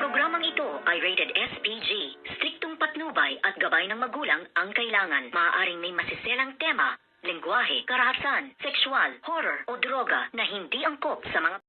Programang ito ay rated SPG. Striktong patnubay at gabay ng magulang ang kailangan. Maaaring may masiselang tema, lengguwahe, karahasan, sexual, horror o droga na hindi angkop sa mga...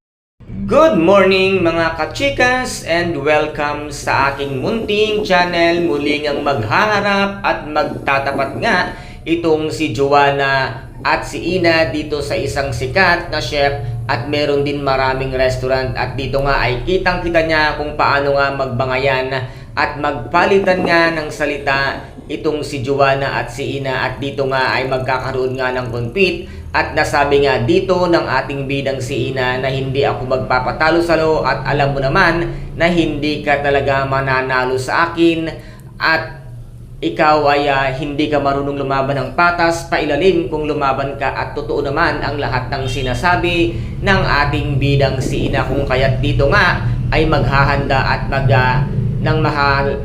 Good morning mga kachikas and welcome sa aking munting channel. Muling ang maghaharap at magtatapat nga itong si Joanna at si Ina dito sa isang sikat na chef at meron din maraming restaurant. At dito nga ay kitang-kita niya kung paano nga magbangayan at magpalitan nga ng salita itong si Joanna at si Ina. At dito nga ay magkakaroon nga ng compete. At nasabi nga dito ng ating bidang si Ina na hindi ako magpapatalo sa'yo at alam mo naman na hindi ka talaga mananalo sa akin at ikaw ay hindi ka marunong lumaban ng patas pailalim kung lumaban ka. At totoo naman ang lahat ng sinasabi ng ating bidang si Ina, kung kaya't dito nga ay maghahanda at ng mahal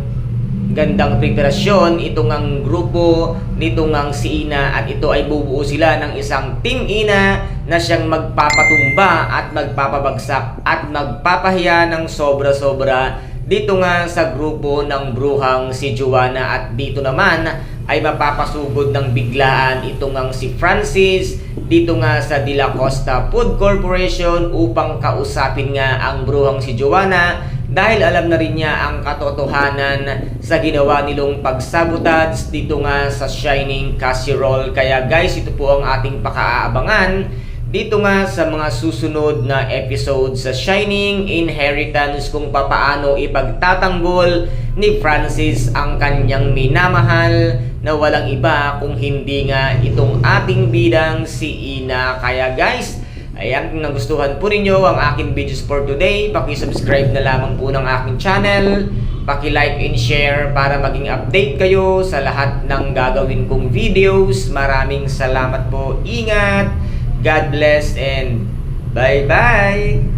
gandang preparasyon itong ang grupo nitong ang si Ina. At ito ay bubuo sila ng isang Team Ina na siyang magpapatumba at magpapabagsak at magpapahiya ng sobra-sobra dito nga sa grupo ng bruhang si Joanna. At dito naman ay mapapasugod ng biglaan itong ang si Francis dito nga sa De La Costa Food Corporation upang kausapin nga ang bruhang si Joanna, dahil alam na rin niya ang katotohanan sa ginawa nilong pagsabotage dito nga sa Shining Casserole. Kaya guys, ito po ang ating pakaaabangan dito nga sa mga susunod na episode sa Shining Inheritance, kung papaano ipagtatanggol ni Francis ang kanyang minamahal na walang iba kung hindi nga itong ating bidang si Ina. Kaya guys, ayan, kung nagustuhan po ninyo ang aking videos for today, paki-subscribe na lamang po ng aking channel, paki-like and share para maging update kayo sa lahat ng gagawin kong videos. Maraming salamat po, ingat, God bless, and bye-bye!